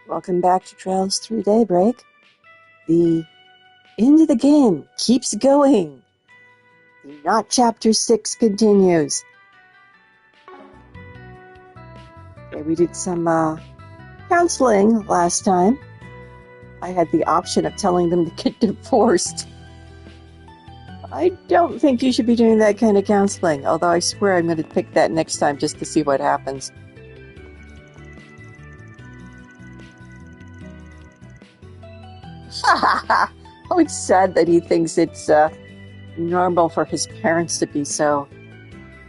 Welcome back to Trails Through Daybreak. The end of the game keeps going. The Not Chapter 6 continues. Okay, we did some counseling last time. I had the option of telling them to get divorced. I don't think you should be doing that kind of counseling, although I swear I'm going to pick that next time just to see what happens. Oh, it's sad that he thinks it's normal for his parents to be so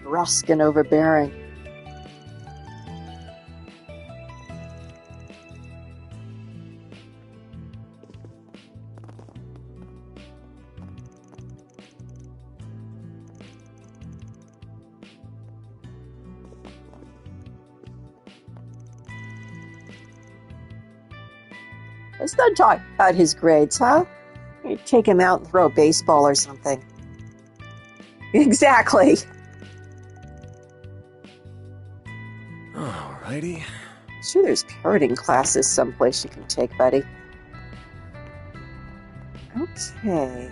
brusque and overbearing. Let's not talk about his grades, huh? You take him out and throw a baseball or something. Exactly. Alrighty. Sure, there's parroting classes someplace you can take, buddy. Okay.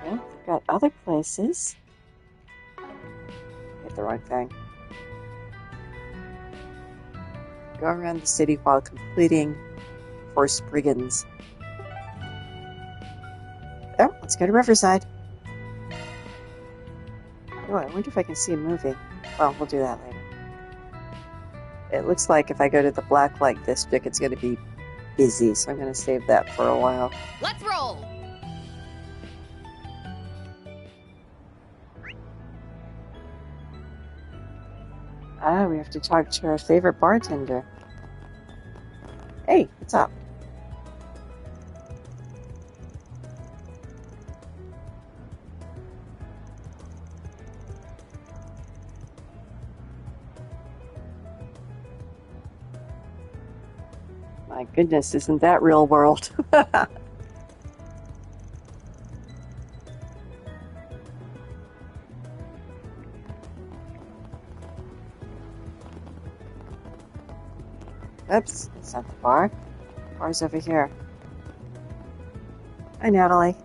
Well, we've got other places. Hit the wrong thing. Go around the city while completing Force Brigands. Oh, let's go to Riverside. Oh, I wonder if I can see a movie. Well, we'll do that later. It looks like if I go to the Blacklight District, it's going to be busy, so I'm going to save that for a while. Let's roll! We have to talk to our favorite bartender. Hey, what's up? My goodness, isn't that real world? Oops, that's not the bar. The bar's over here. Hi, Natalie.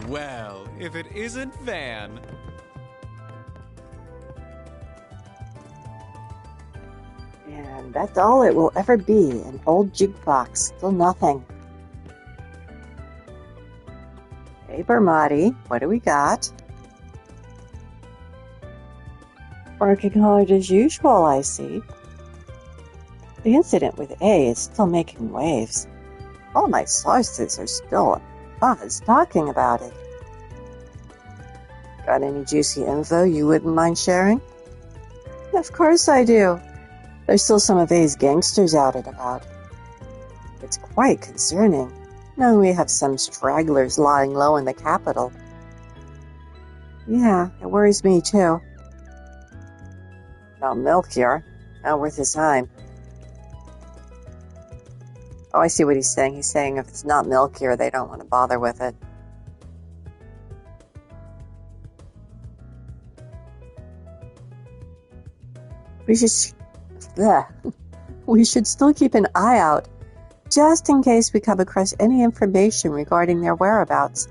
Well, if it isn't Van. And that's all it will ever be, an old jukebox, still nothing. Hey, Bermati, what do we got? Working hard as usual, I see. The incident with A is still making waves. All my sources are still talking about it. Got any juicy info you wouldn't mind sharing? Of course I do. There's still some of A's gangsters out and about. It's quite concerning, knowing we have some stragglers lying low in the capital. Yeah, it worries me too. Not milk here. Not worth his time. Oh, I see what he's saying. He's saying if it's not milk here, they don't want to bother with it. We should still keep an eye out, just in case we come across any information regarding their whereabouts.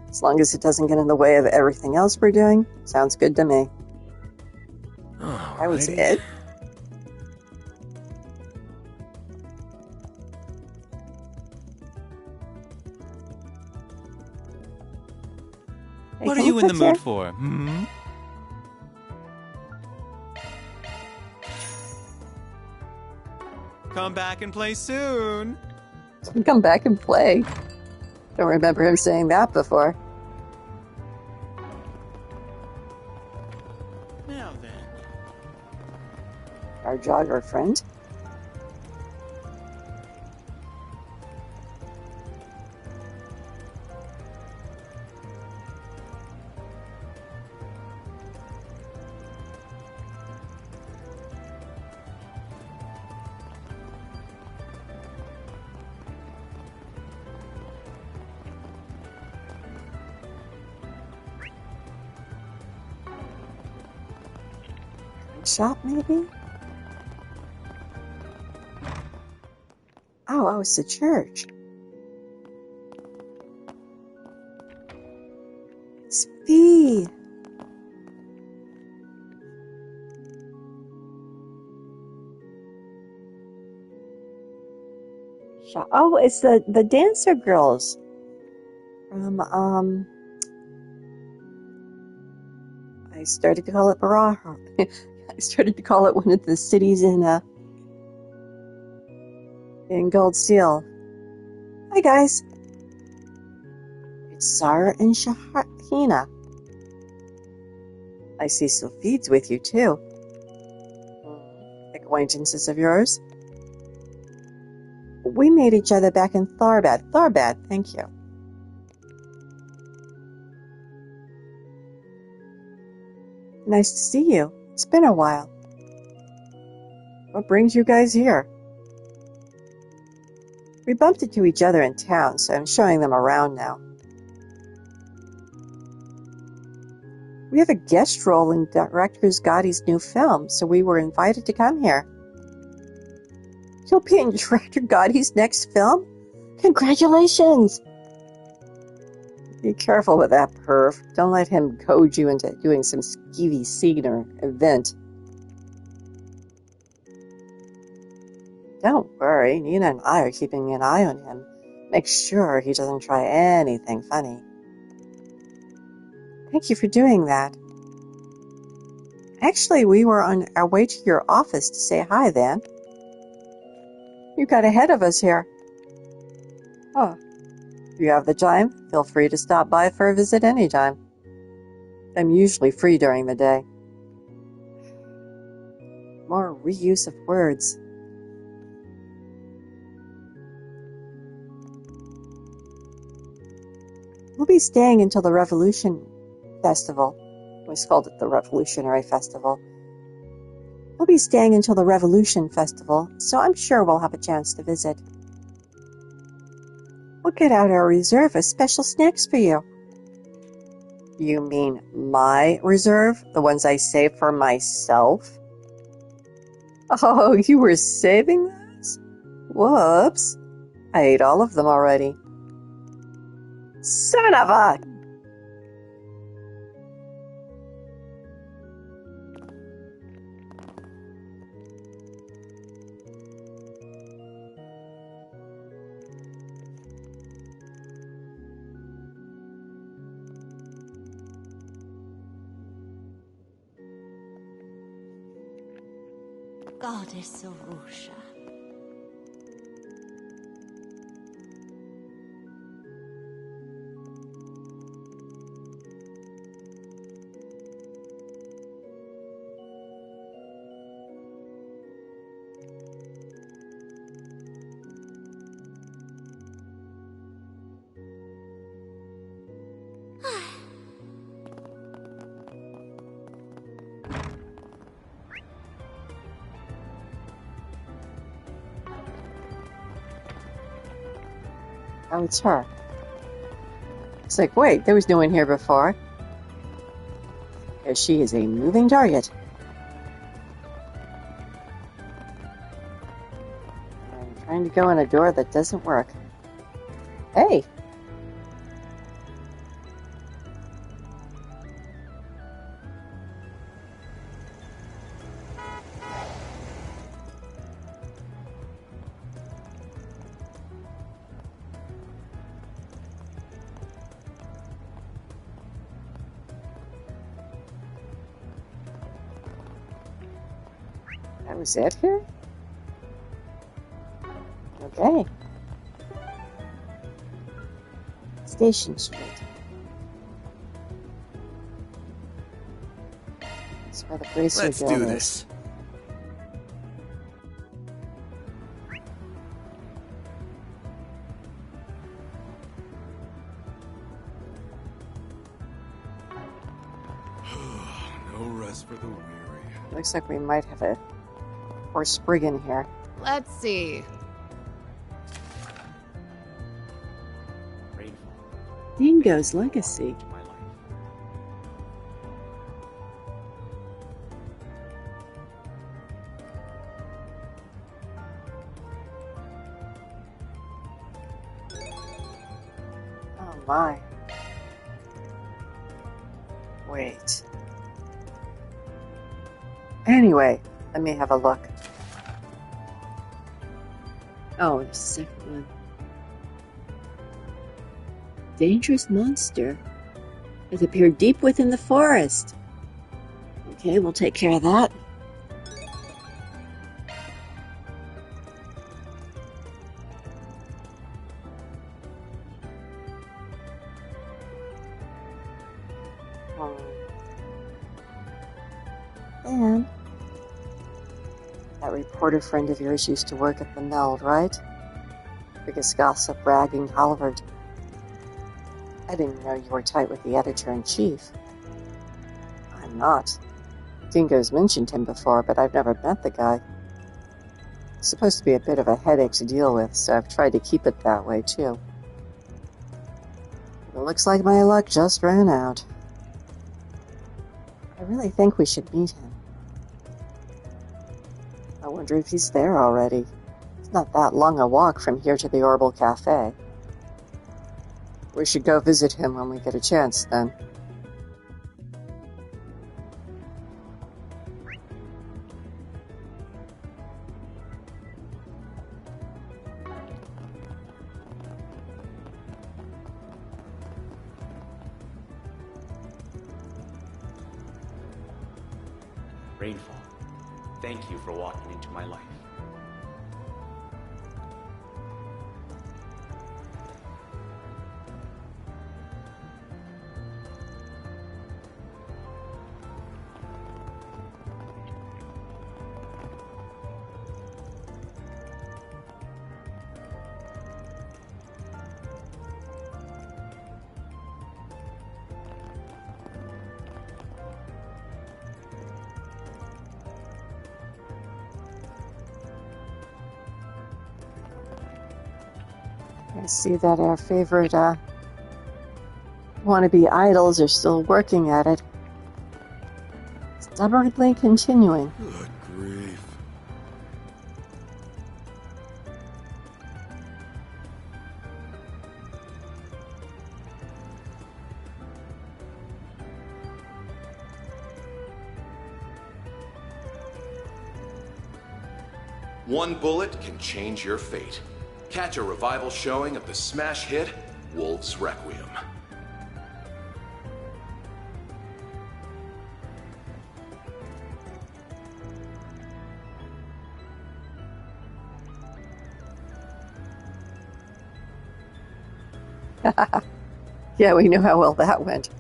As long as it doesn't get in the way of everything else we're doing, sounds good to me. Alrighty. That was it. What are you in the mood for? Come back and play soon. Come back and play. Don't remember him saying that before. our jogger friend. Shop, maybe? Oh, it's the church. It's V. Shop. Oh, it's the dancer girls from I started to call it Baraha. I started to call it one of the cities in Gold Seal. Hi guys. It's Sarah and Shahina. I see Sophide's with you too. Acquaintances of yours? We made each other back in Tharbad. Tharbad, thank you. Nice to see you. It's been a while. What brings you guys here? We bumped into each other in town, so I'm showing them around now. We have a guest role in Director Gotti's new film, so we were invited to come here. You'll be in Director Gotti's next film? Congratulations! Be careful with that perv. Don't let him goad you into doing some skeevy scene or event. Don't worry, Nina and I are keeping an eye on him. Make sure he doesn't try anything funny. Thank you for doing that. Actually, we were on our way to your office to say hi then. You got ahead of us here. Oh, if you have the time, feel free to stop by for a visit anytime. I'm usually free during the day. More reuse of words. We'll be staying until the Revolution Festival. We always called it the Revolutionary Festival. We'll be staying until the Revolution Festival, so I'm sure we'll have a chance to visit. We'll get out our reserve of special snacks for you. You mean my reserve? The ones I save for myself? Oh, you were saving those? Whoops. I ate all of them already. Son of a... Goddess Arusha. Oh, it's her. It's like, wait, there was no one here before. Because she is a moving target. I'm trying to go in a door that doesn't work. Hey! That was it here? Okay. Station Street. That's where the bracelet Let's girl do is. this. rest for the weary. Looks like we might have a horse sprig in here. Let's see. Rainfall. Dingo's legacy. To my life. Oh my. Wait. Anyway, let me have a look. Oh, the second one. Dangerous monster has appeared deep within the forest. Okay, we'll take care of that. And that reporter friend of yours used to work at the Meld, right? Biggest gossip ragging Halvard. I didn't know you were tight with the editor-in-chief. I'm not. Dingo's mentioned him before, but I've never met the guy. He's supposed to be a bit of a headache to deal with, so I've tried to keep it that way, too. It looks like my luck just ran out. I really think we should meet him. I wonder if he's there already. It's not that long a walk from here to the Orbital Cafe. We should go visit him when we get a chance, then. Rainfall, thank you for walking into my life. I see that our favorite wannabe idols are still working at it. Stubbornly continuing. Good grief. One bullet can change your fate. Catch a revival showing of the smash hit, Wolf's Requiem. Yeah, we know how well that went.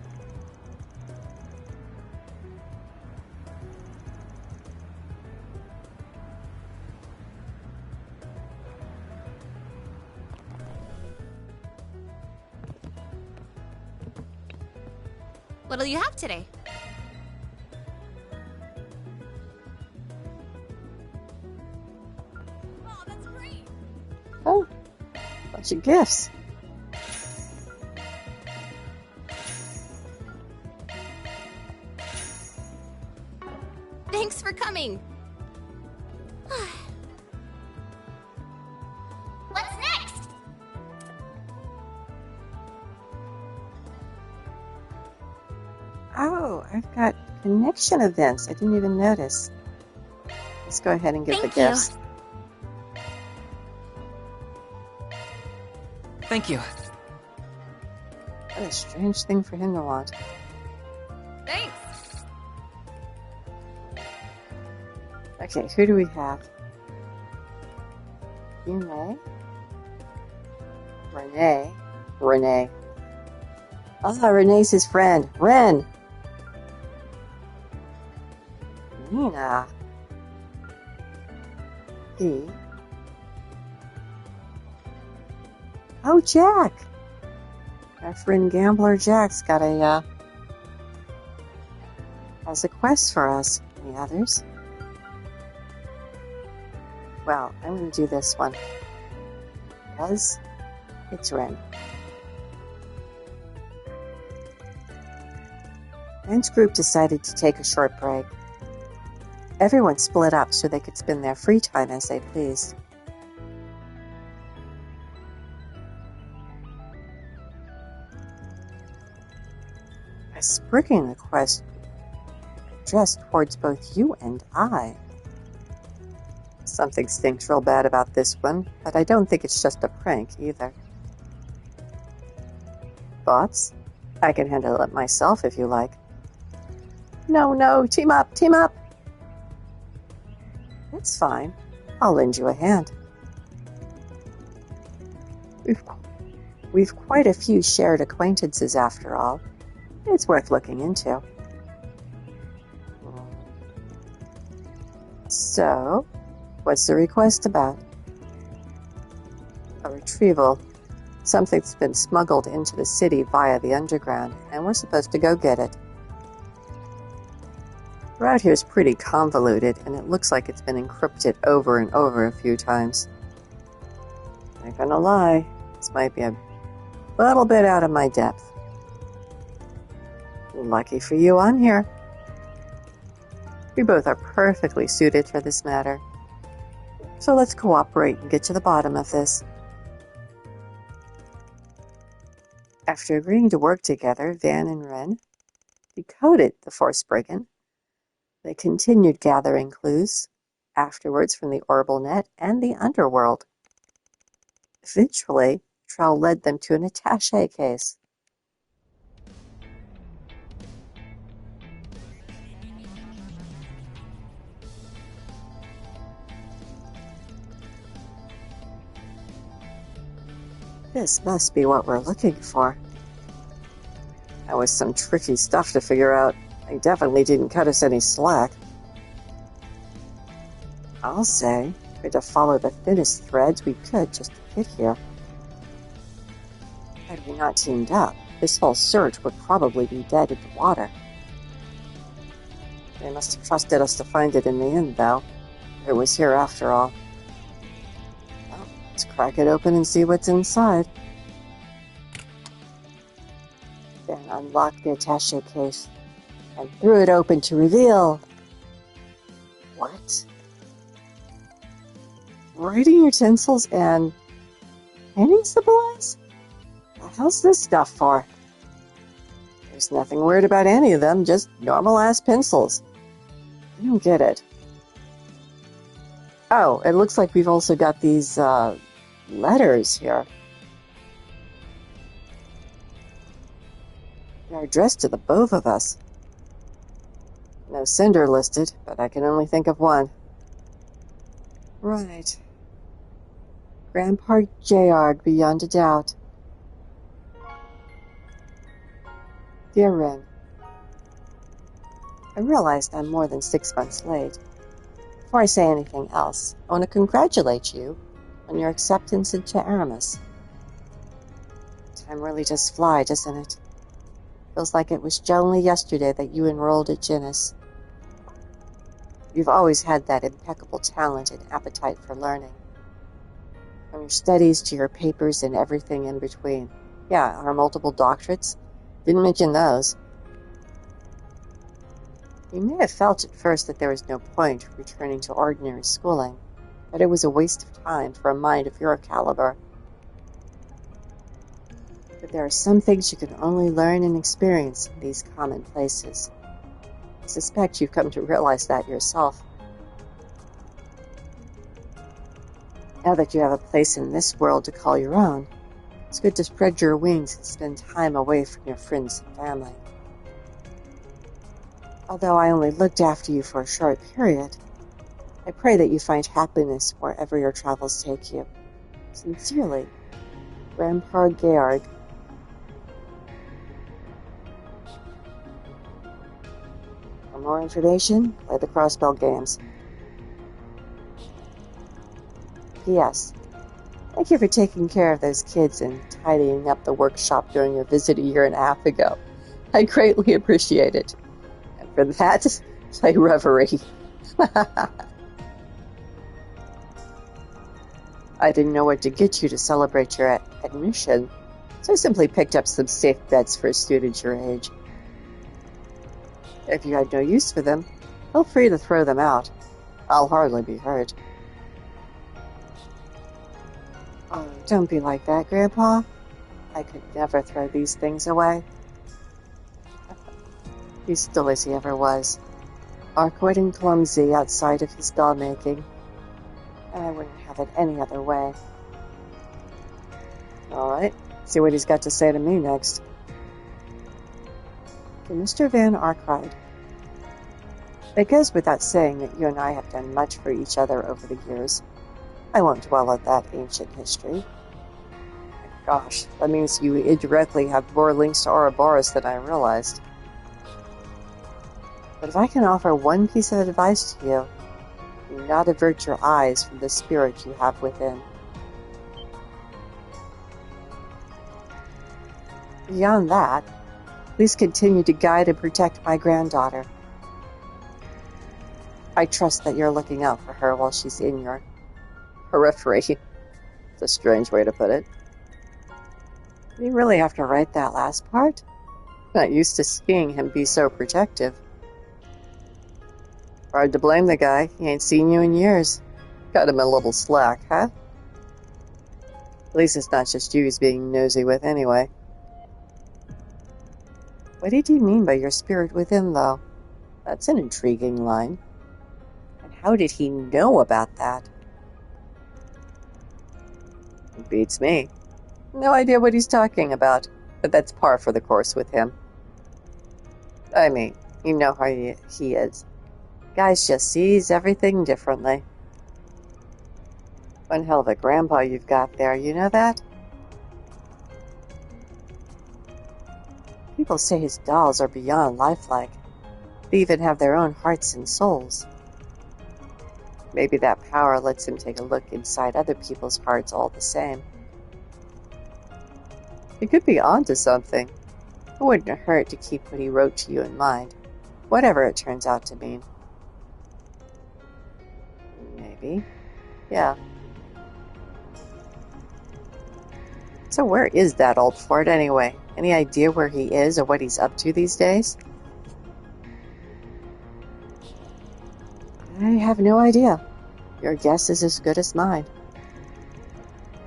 What'll you have today? Oh, that's great. Oh, bunch of gifts. Thanks for coming. What's next? Oh, I've got connection events. I didn't even notice. Let's go ahead and get the Thank you. gifts. Thank you. What a strange thing for him to want. Thanks. Okay, who do we have? Renee. Renee. Oh, Renee's his friend. Ren. Nina. He. Oh, Jack. Our friend Gambler Jack's got a has a quest for us. Any others? Well, I'm going to do this one. Because it's Ren. Ren's group decided to take a short break. Everyone split up so they could spend their free time as they pleased. A sprigging request addressed towards both you and I. Something stinks real bad about this one, but I don't think it's just a prank either. Thoughts? I can handle it myself if you like. No, team up! That's fine. I'll lend you a hand. We've quite a few shared acquaintances after all. It's worth looking into. So, what's the request about? A retrieval. Something's been smuggled into the city via the underground, and we're supposed to go get it. The route here is pretty convoluted, and it looks like it's been encrypted over and over a few times. Not gonna lie, this might be a little bit out of my depth. Lucky for you, I'm here. We both are perfectly suited for this matter. So let's cooperate and get to the bottom of this. After agreeing to work together, Van and Ren decoded the Force Brigand. They continued gathering clues, afterwards from the Orbital Net and the Underworld. Eventually, Trell led them to an attaché case. This must be what we're looking for. That was some tricky stuff to figure out. They definitely didn't cut us any slack. I'll say we had to follow the thinnest threads we could just to get here. Had we not teamed up, this whole search would probably be dead in the water. They must have trusted us to find it in the end, though. It was here after all. Well, let's crack it open and see what's inside. Then unlock the attaché case and threw it open to reveal... What? Writing utensils and painting supplies? What the hell's this stuff for? There's nothing weird about any of them, just normal-ass pencils. I don't get it. Oh, it looks like we've also got these, letters here. They're addressed to the both of us. No sender listed, but I can only think of one. Right. Grandpa Jayard, beyond a doubt. Dear Ren, I realized I'm more than 6 months late. Before I say anything else, I want to congratulate you on your acceptance into Aramis. Time really does fly, doesn't it? Feels like it was only yesterday that you enrolled at Genis. You've always had that impeccable talent and appetite for learning. From your studies to your papers and everything in between. Yeah, our multiple doctorates. Didn't mention those. You may have felt at first that there was no point returning to ordinary schooling, that it was a waste of time for a mind of your caliber. But there are some things you can only learn and experience in these common places. I suspect you've come to realize that yourself. Now that you have a place in this world to call your own, it's good to spread your wings and spend time away from your friends and family. Although I only looked after you for a short period, I pray that you find happiness wherever your travels take you. Sincerely, Grandpa Georg. For more information, play the Crossbell games. P.S. Thank you for taking care of those kids and tidying up the workshop during your visit a year and a half ago. I greatly appreciate it. And For that, play Reverie. I didn't know what to get you to celebrate your admission, so I simply picked up some safe bets for a student your age. If you had no use for them, feel free to throw them out. I'll hardly be hurt. Oh, don't be like that, Grandpa. I could never throw these things away. He's still as he ever was, awkward and clumsy outside of his doll making, and I wouldn't have it any other way. All right, see what he's got to say to me next. To Mr. Van Arkwright. It goes without saying that you and I have done much for each other over the years. I won't dwell on that ancient history. Gosh, that means you indirectly have more links to Ouroboros than I realized. But if I can offer one piece of advice to you, do not avert your eyes from the spirit you have within. Beyond that, please continue to guide and protect my granddaughter. I trust that you're looking out for her while she's in your periphery. It's a strange way to put it. You really have to write that last part? Not used to seeing him be so protective. Hard to blame the guy. He ain't seen you in years. Cut him a little slack, huh? At least it's not just you he's being nosy with anyway. What did he mean by your spirit within, though? That's an intriguing line. And how did he know about that? It beats me. No idea what he's talking about, but that's par for the course with him. I mean, you know how he is. Guys just sees everything differently. One hell of a grandpa you've got there, you know that? People say his dolls are beyond lifelike. They even have their own hearts and souls. Maybe that power lets him take a look inside other people's hearts all the same. He could be onto something. It wouldn't hurt to keep what he wrote to you in mind, whatever it turns out to mean. Maybe. Yeah. So where is that old fort anyway? Any idea where he is or what he's up to these days? I have no idea. Your guess is as good as mine.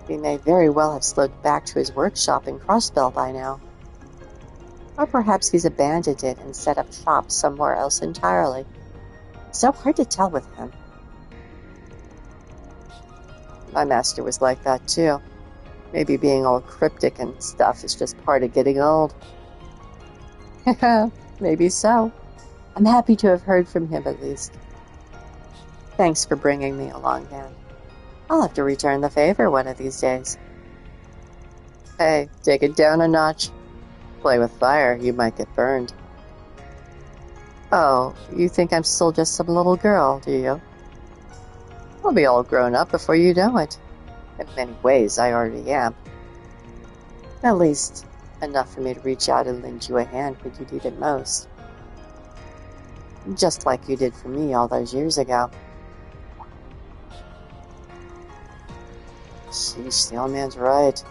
He may very well have slipped back to his workshop in Crossbell by now. Or perhaps he's abandoned it and set up shop somewhere else entirely. So hard to tell with him. My master was like that too. Maybe being all cryptic and stuff is just part of getting old. Maybe so. I'm happy to have heard from him at least. Thanks for bringing me along, Dan. I'll have to return the favor one of these days. Hey, take it down a notch. Play with fire, you might get burned. Oh, you think I'm still just some little girl, do you? I'll be all grown up before you know it. In many ways, I already am. At least, enough for me to reach out and lend you a hand when you need it most. Just like you did for me all those years ago. Sheesh, the old man's right.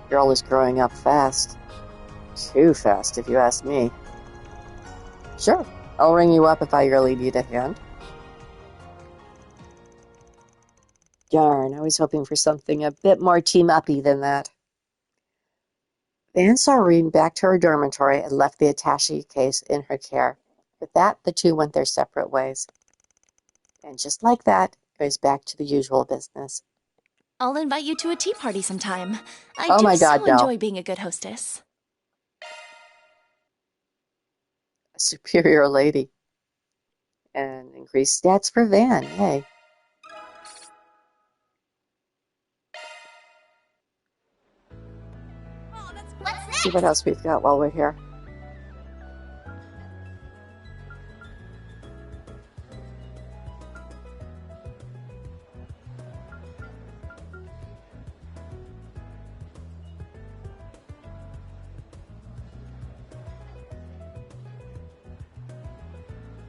Girl is growing up fast. Too fast, if you ask me. Sure, I'll ring you up if I really need a hand. Darn, I was hoping for something a bit more team-uppy than that. Van saw Reen back to her dormitory and left the attaché case in her care. With that, the two went their separate ways. And just like that, it was back to the usual business. I'll invite you to a tea party sometime. I Oh do my God, so no. enjoy being a good hostess. A superior lady. And increased stats for Van, yay. What's See next? what else we've got while we're here.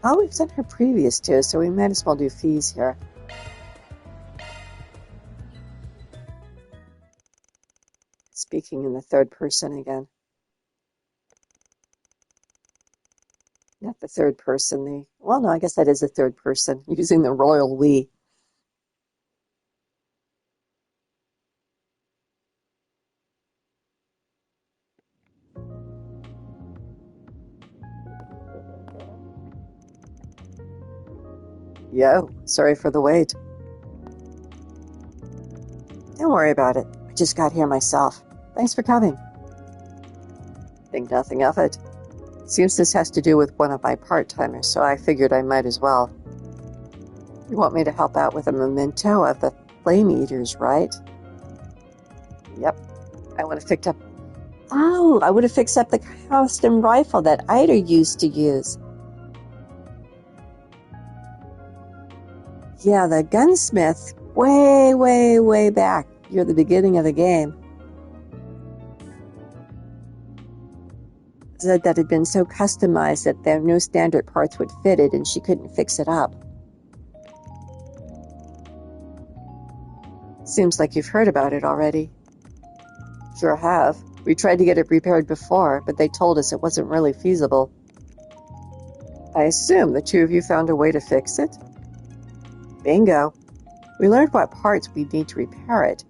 Oh, we've done her previous too, so we might as well do fees here. Speaking in the third person again. Not the third person, well, no, I guess that is the third person, using the royal we. Yo, sorry for the wait. Don't worry about it. I just got here myself. Thanks for coming. Think nothing of it. Seems this has to do with one of my part-timers, so I figured I might as well. You want me to help out with a memento of the Flame Eaters, right? Yep. I would have picked up... Oh, I would have fixed up the custom rifle that Ida used to use. Yeah, the gunsmith, way, way, way back. You're the beginning of the game. Said that had been so customized that there no standard parts would fit it and she couldn't fix it up. Seems like you've heard about it already. Sure have. We tried to get it repaired before, but they told us it wasn't really feasible. I assume the two of you found a way to fix it? Bingo. We learned what parts we'd need to repair it,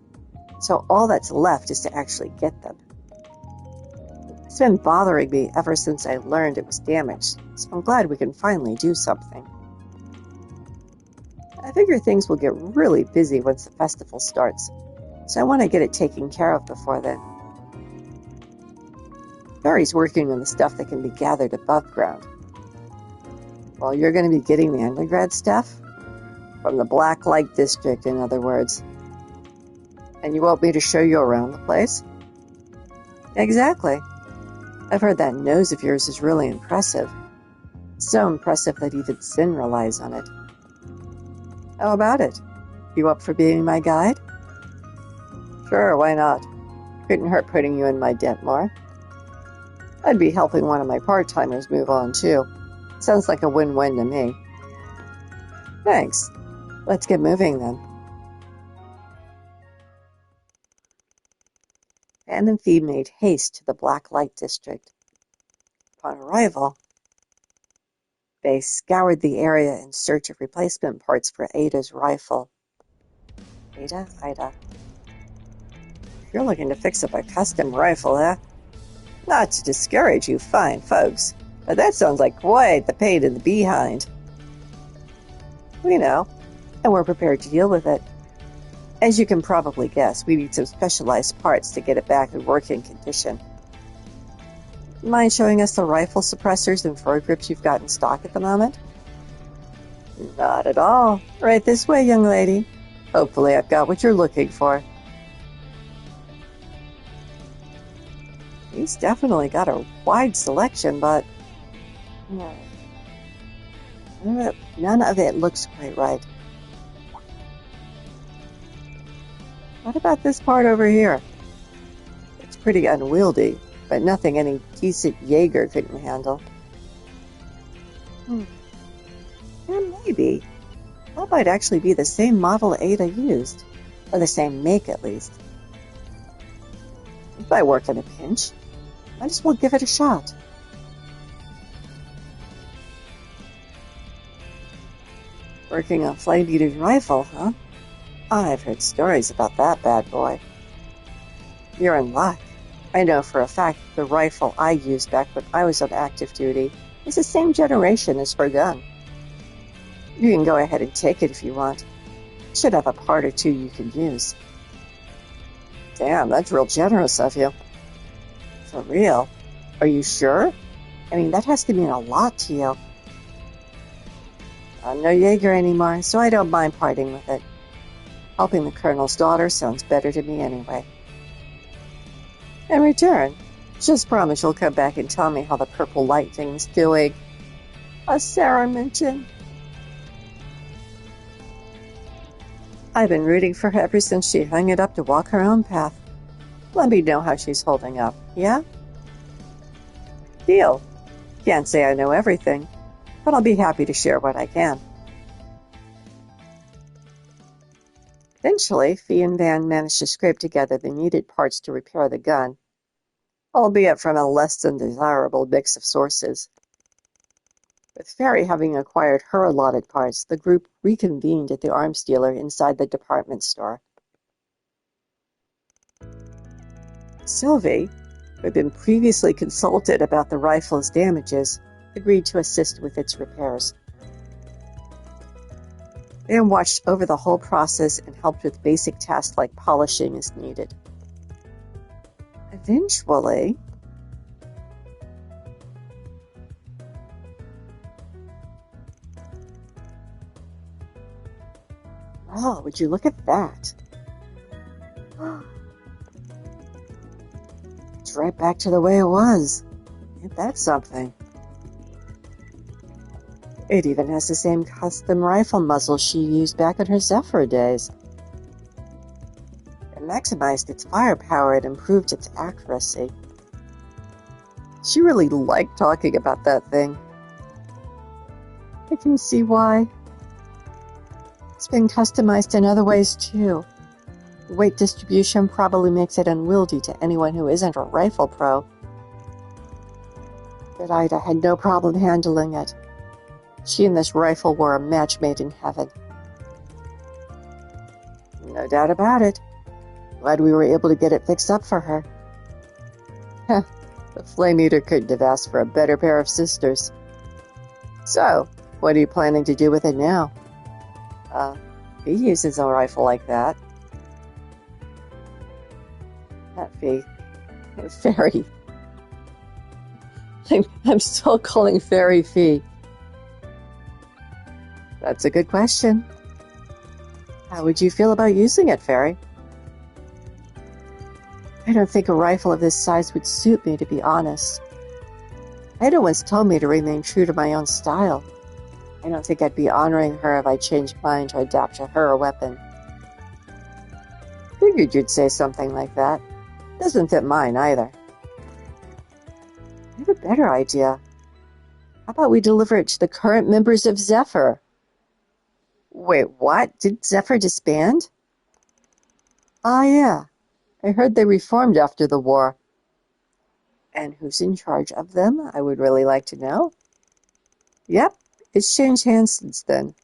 so all that's left is to actually get them. It's been bothering me ever since I learned it was damaged, so I'm glad we can finally do something. I figure things will get really busy once the festival starts, so I want to get it taken care of before then. Barry's working on the stuff that can be gathered above ground. Well, you're going to be getting the undergrad stuff? From the Black Light District, in other words. And you want me to show you around the place? Exactly. I've heard that nose of yours is really impressive. So impressive that even Sin relies on it. How about it? You up for being my guide? Sure, why not? Couldn't hurt putting you in my debt more. I'd be helping one of my part-timers move on, too. Sounds like a win-win to me. Thanks. Let's get moving, then. Anne and Phoebe made haste to the Black Light District. Upon arrival, they scoured the area in search of replacement parts for Ada's rifle. Ida. You're looking to fix up a custom rifle, eh? Not to discourage you fine folks, but that sounds like quite the pain in the behind. We know, and we're prepared to deal with it. As you can probably guess, we need some specialized parts to get it back in working condition. Mind showing us the rifle suppressors and foregrips you've got in stock at the moment? Not at all. Right this way, young lady. Hopefully I've got what you're looking for. He's definitely got a wide selection, but none of it looks quite right. What about this part over here? It's pretty unwieldy, but nothing any decent Jaeger couldn't handle. Yeah, maybe. That might actually be the same model Ada used. Or the same make, at least. It might work in a pinch. Might as well give it a shot. Working on Flame Eater's rifle, huh? I've heard stories about that bad boy. You're in luck. I know for a fact the rifle I used back when I was on active duty is the same generation as her gun. You can go ahead and take it if you want. Should have a part or two you can use. Damn, that's real generous of you. For real? Are you sure? I mean, that has to mean a lot to you. I'm no Jaeger anymore, so I don't mind parting with it. Helping the Colonel's daughter sounds better to me anyway. In return, just promise you'll come back and tell me how the purple lightning's doing. As Sarah mentioned. I've been rooting for her ever since she hung it up to walk her own path. Let me know how she's holding up, yeah? Deal. Can't say I know everything, but I'll be happy to share what I can. Eventually, Fee and Van managed to scrape together the needed parts to repair the gun, albeit from a less than desirable mix of sources. With Fairy having acquired her allotted parts, the group reconvened at the arms dealer inside the department store. Sylvie, who had been previously consulted about the rifle's damages, agreed to assist with its repairs. Van watched over the whole process and helped with basic tasks like polishing as needed. Eventually, oh, would you look at that? It's right back to the way it was. Ain't that something? It even has the same custom rifle muzzle she used back in her Zephyr days. It maximized its firepower and improved its accuracy. She really liked talking about that thing. I can see why. It's been customized in other ways too. The weight distribution probably makes it unwieldy to anyone who isn't a rifle pro. But Ida had no problem handling it. She and this rifle were a match made in heaven. No doubt about it. Glad we were able to get it fixed up for her. Heh, the Flame Eater couldn't have asked for a better pair of sisters. So, what are you planning to do with it now? He uses a rifle like that. Not Fee. Fairy. I'm still calling Fairy Fee. That's a good question. How would you feel about using it, Fairy? I don't think a rifle of this size would suit me, to be honest. Ida once told me to remain true to my own style. I don't think I'd be honoring her if I changed mine to adapt to her weapon. Figured you'd say something like that. Doesn't fit mine either. I have a better idea. How about we deliver it to the current members of Zephyr? Wait, what? Did Zephyr disband? Ah, yeah. I heard they reformed after the war. And who's in charge of them? I would really like to know. Yep, it's changed hands since then.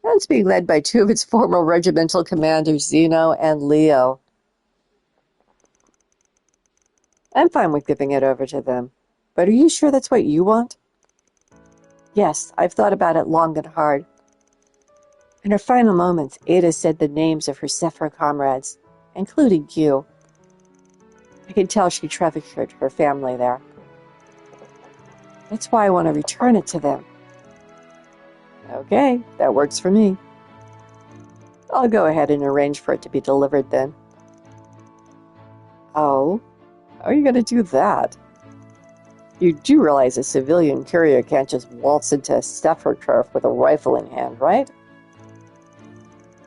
And it's being led by two of its former regimental commanders, Zeno and Leo. I'm fine with giving it over to them. But are you sure that's what you want? Yes, I've thought about it long and hard. In her final moments, Ada said the names of her Zephyr comrades, including you. I could tell she treasured her family there. That's why I want to return it to them. Okay, that works for me. I'll go ahead and arrange for it to be delivered then. Oh, how are you going to do that? You do realize a civilian courier can't just waltz into a Zephyr turf with a rifle in hand, right?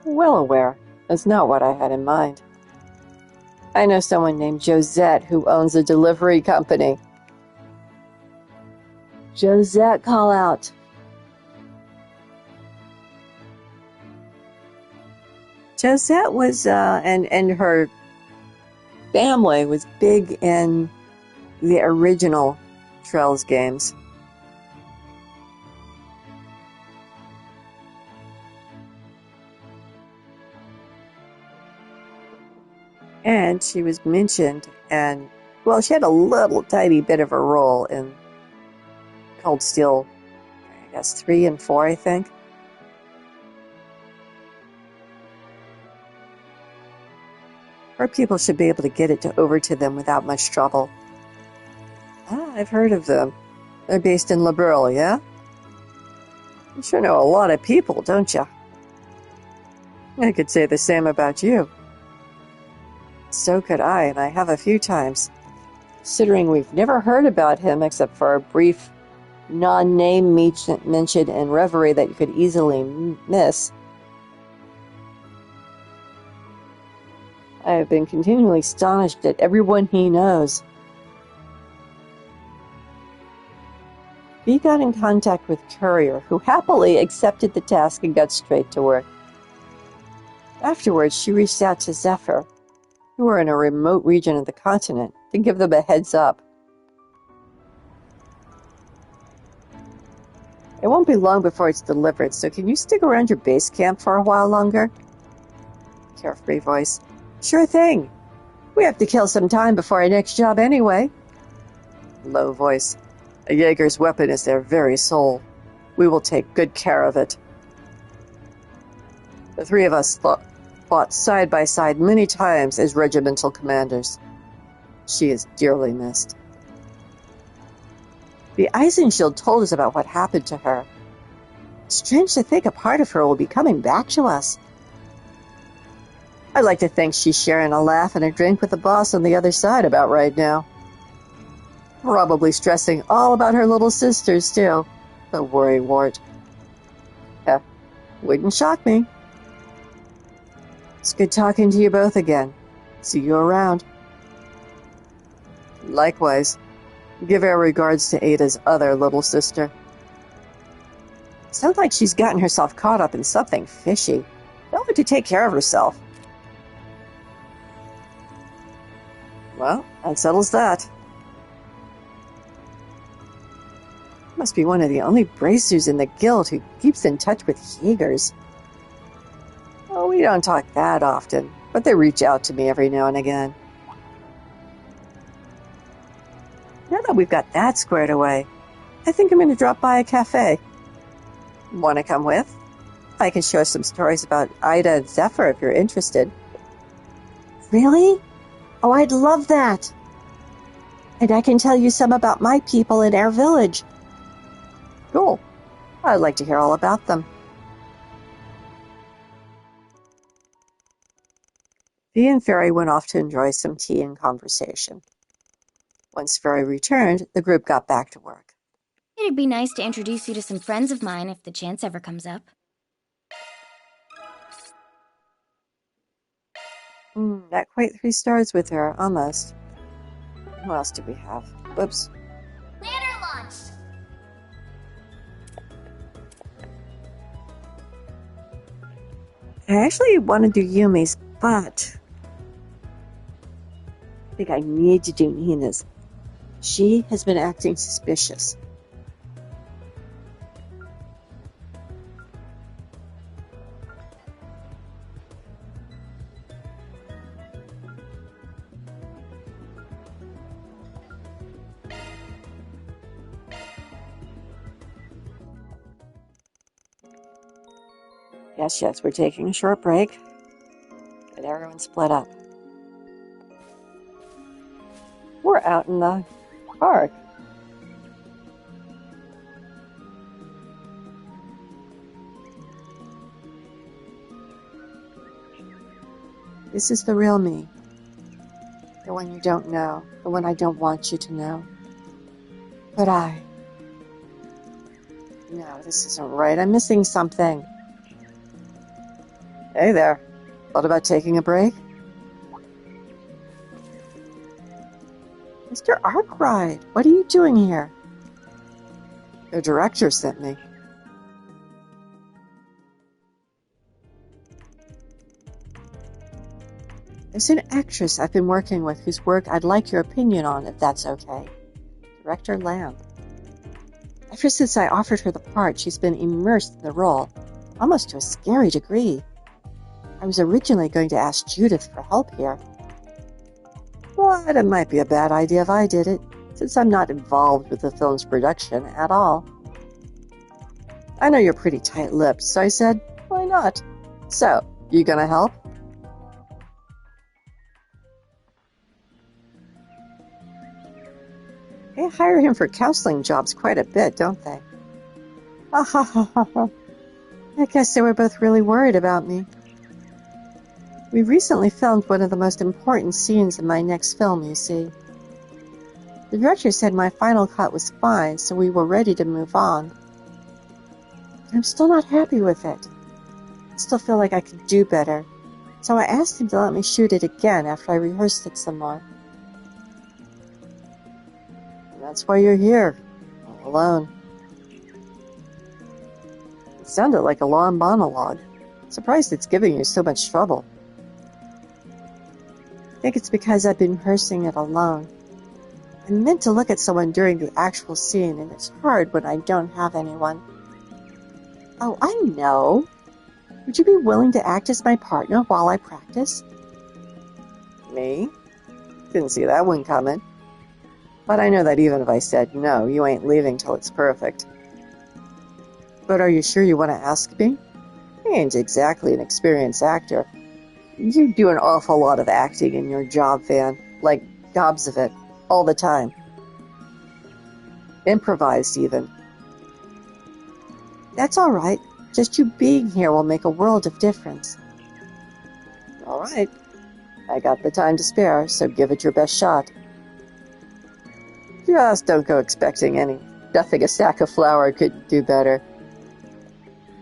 Well aware. That's not what I had in mind. I know someone named Josette who owns a delivery company. Josette, call out. Josette was, and her family was big in the original Trails games. And she was mentioned, and, well, she had a little tiny bit of a role in Cold Steel, I guess 3 and 4, I think. Our people should be able to get it over to them without much trouble. Ah, I've heard of them. They're based in Liberal, yeah? You sure know a lot of people, don't you? I could say the same about you. So could I, and I have a few times. Considering we've never heard about him except for a brief non-name mention in Reverie that you could easily miss. I have been continually astonished at everyone he knows. Bea got in contact with Courier, who happily accepted the task and got straight to work. Afterwards, she reached out to Zephyr, who were in a remote region of the continent, to give them a heads up. It won't be long before it's delivered, so can you stick around your base camp for a while longer? Carefree voice. Sure thing. We have to kill some time before our next job anyway. Low voice. A Jaeger's weapon is their very soul. We will take good care of it. The three of us fought side by side many times as regimental commanders. She is dearly missed. The Eisenshield told us about what happened to her. Strange to think a part of her will be coming back to us. I'd like to think she's sharing a laugh and a drink with the boss on the other side about right now. Probably stressing all about her little sisters, too. The worrywart. Heh, wouldn't shock me. It's good talking to you both again. See you around. Likewise. Give our regards to Ada's other little sister. Sounds like she's gotten herself caught up in something fishy. Tell her to take care of herself. Well, that settles that. Must be one of the only bracers in the guild who keeps in touch with Jaegers. Oh, we don't talk that often, but they reach out to me every now and again. Now that we've got that squared away, I think I'm going to drop by a cafe. Want to come with? I can share some stories about Ida and Zephyr if you're interested. Really? Oh, I'd love that. And I can tell you some about my people in our village. Cool. I'd like to hear all about them. Bea and Fairy went off to enjoy some tea and conversation. Once Fairy returned, the group got back to work. It'd be nice to introduce you to some friends of mine if the chance ever comes up. Not quite 3 stars with her, almost. Who else do we have? Whoops. Planner launched. I actually want to do Yumi's, but I think I need to do Nina's. She has been acting suspicious. Yes, we're taking a short break. But everyone split up. We're out in the park. This is the real me. The one you don't know. The one I don't want you to know. But No, this isn't right. I'm missing something. Hey there. Thought about taking a break? Mr. Arkwright, what are you doing here? The director sent me. There's an actress I've been working with whose work I'd like your opinion on, if that's okay. Director Lamb. Ever since I offered her the part, she's been immersed in the role, almost to a scary degree. I was originally going to ask Judith for help here. But it might be a bad idea if I did it, since I'm not involved with the film's production at all. I know you're pretty tight-lipped, so I said, why not? So, you gonna help? They hire him for counseling jobs quite a bit, don't they? Ha ha ha ha ha. I guess they were both really worried about me. We recently filmed one of the most important scenes in my next film, you see. The director said my final cut was fine, so we were ready to move on. But I'm still not happy with it. I still feel like I could do better, so I asked him to let me shoot it again after I rehearsed it some more. And that's why you're here, all alone. It sounded like a long monologue. Surprised it's giving you so much trouble. I think it's because I've been rehearsing it alone. I meant to look at someone during the actual scene, and it's hard when I don't have anyone. Oh, I know. Would you be willing to act as my partner while I practice? Me? Didn't see that one coming. But I know that even if I said no, you ain't leaving till it's perfect. But are you sure you want to ask me? I ain't exactly an experienced actor. You do an awful lot of acting in your job, Van. Like, gobs of it. All the time. Improvised, even. That's all right. Just you being here will make a world of difference. All right. I got the time to spare, so give it your best shot. Just don't go expecting nothing a sack of flour could do better.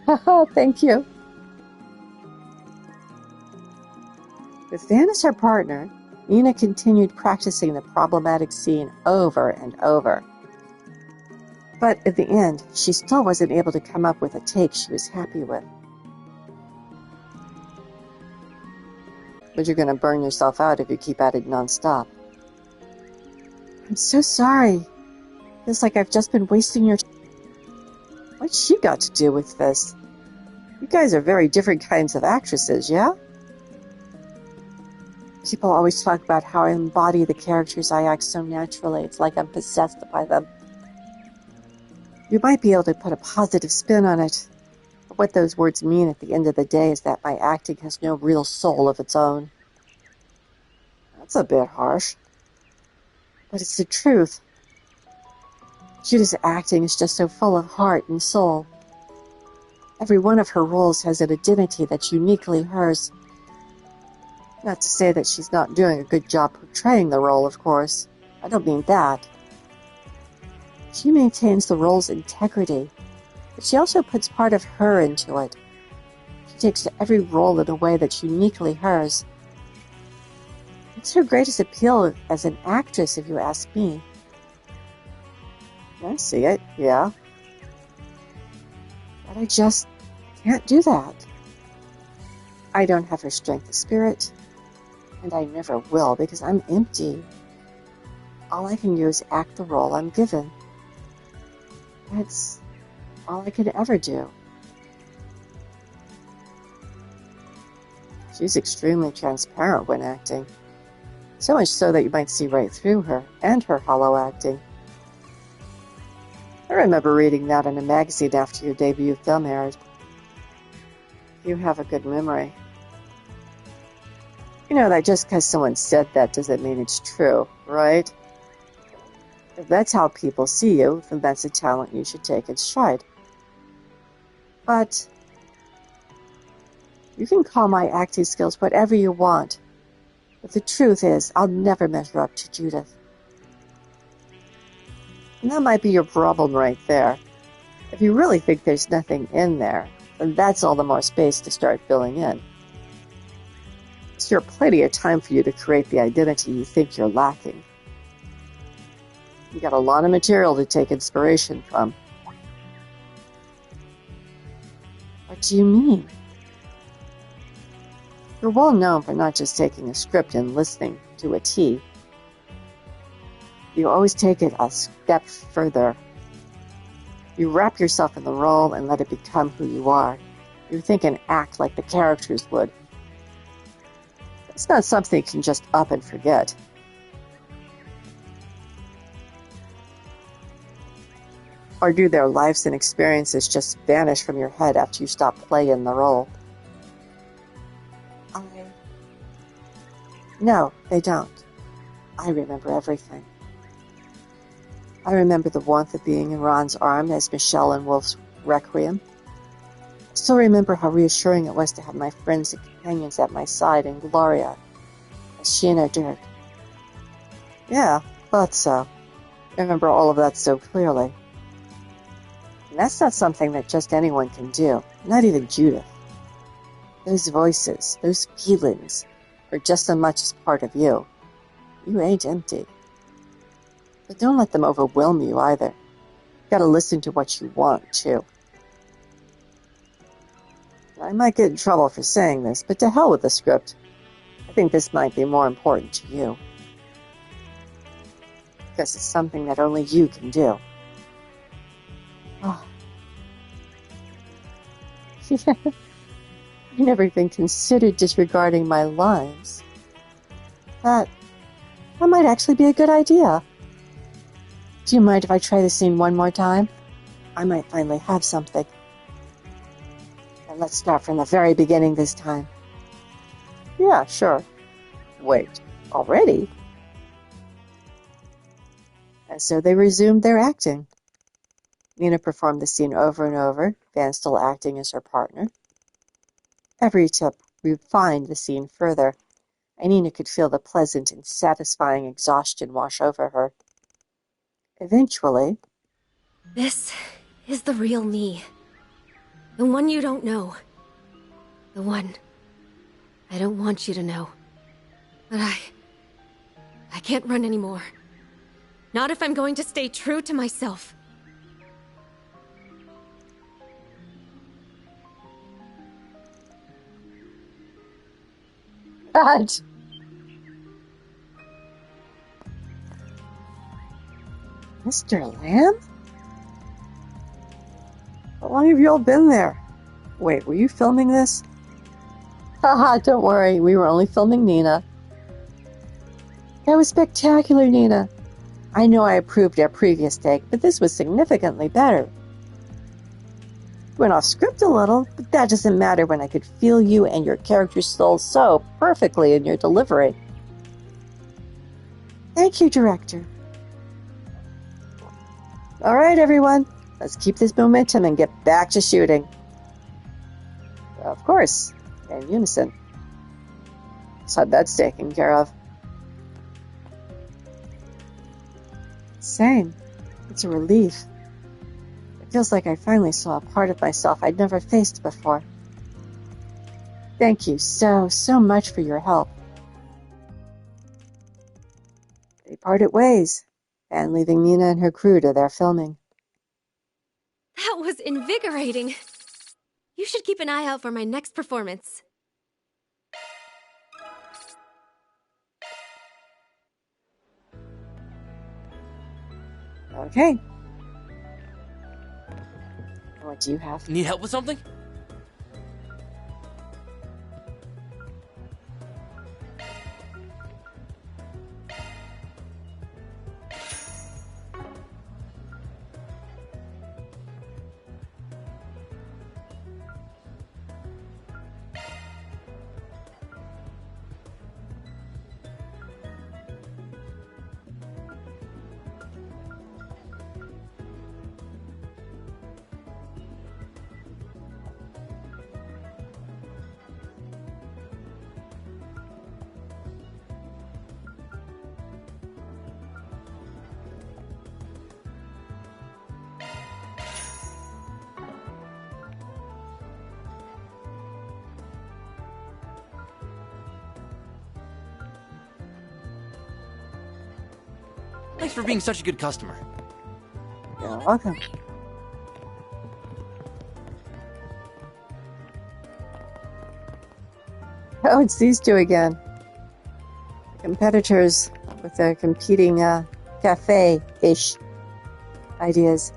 Haha, thank you. With Van as her partner, Nina continued practicing the problematic scene over and over. But at the end, she still wasn't able to come up with a take she was happy with. But you're going to burn yourself out if you keep at it nonstop. I'm so sorry. Feels like I've just been wasting your time. What's she got to do with this? You guys are very different kinds of actresses, yeah? People always talk about how I embody the characters I act so naturally. It's like I'm possessed by them. You might be able to put a positive spin on it, but what those words mean at the end of the day is that my acting has no real soul of its own. That's a bit harsh. But it's the truth. Judah's acting is just so full of heart and soul. Every one of her roles has an identity that's uniquely hers. Not to say that she's not doing a good job portraying the role, of course. I don't mean that. She maintains the role's integrity, but she also puts part of her into it. She takes to every role in a way that's uniquely hers. It's her greatest appeal as an actress, if you ask me. I see it, yeah. But I just can't do that. I don't have her strength of spirit, and I never will because I'm empty. All I can do is act the role I'm given. That's all I could ever do. She's extremely transparent when acting. So much so that you might see right through her and her hollow acting. I remember reading that in a magazine after your debut film aired. You have a good memory. You know that just because someone said that doesn't mean it's true, right? If that's how people see you, then that's a talent you should take in stride. But you can call my acting skills whatever you want. But the truth is, I'll never measure up to Judith. And that might be your problem right there. If you really think there's nothing in there, then that's all the more space to start filling in. There's still plenty of time for you to create the identity you think you're lacking. You got a lot of material to take inspiration from. What do you mean? You're well known for not just taking a script and listening to a T. You always take it a step further. You wrap yourself in the role and let it become who you are. You think and act like the characters would. It's not something you can just up and forget. Or do their lives and experiences just vanish from your head after you stop playing the role? No, they don't. I remember everything. I remember the warmth of being in Ron's arm as Michelle in Wolf's Requiem. I still remember how reassuring it was to have my friends and companions at my side in Gloria, as she endured. Yeah, thought so. I remember all of that so clearly. And that's not something that just anyone can do, not even Judith. Those voices, those feelings, are just as much as part of you. You ain't empty. But don't let them overwhelm you either. You gotta listen to what you want, too. I might get in trouble for saying this, but to hell with the script. I think this might be more important to you. Because it's something that only you can do. Oh. I've never even considered disregarding my lines. That might actually be a good idea. Do you mind if I try the scene one more time? I might finally have something. And let's start from the very beginning this time. Yeah, sure. Wait, already? And so they resumed their acting. Nina performed the scene over and over, Van still acting as her partner. Every tip refined the scene further, and Nina could feel the pleasant and satisfying exhaustion wash over her. Eventually... This is the real me. The one you don't know. The one I don't want you to know. But I can't run anymore. Not if I'm going to stay true to myself. God! Mr. Lamb? How long have you all been there? Wait, were you filming this? Haha, don't worry, we were only filming Nina. That was spectacular, Nina. I know I approved our previous take, but this was significantly better. Went off script a little, but that doesn't matter when I could feel you and your character's soul so perfectly in your delivery. Thank you, director. All right, everyone. Let's keep this momentum and get back to shooting. Of course, in unison. So that's taken care of. Same. It's a relief. It feels like I finally saw a part of myself I'd never faced before. Thank you so much for your help. They parted ways, and leaving Nina and her crew to their filming. That was invigorating. You should keep an eye out for my next performance. Okay. What do you have? Need help with something? Thanks for being such a good customer. You're welcome. Oh, it's these two again. The competitors with their competing cafe-ish ideas.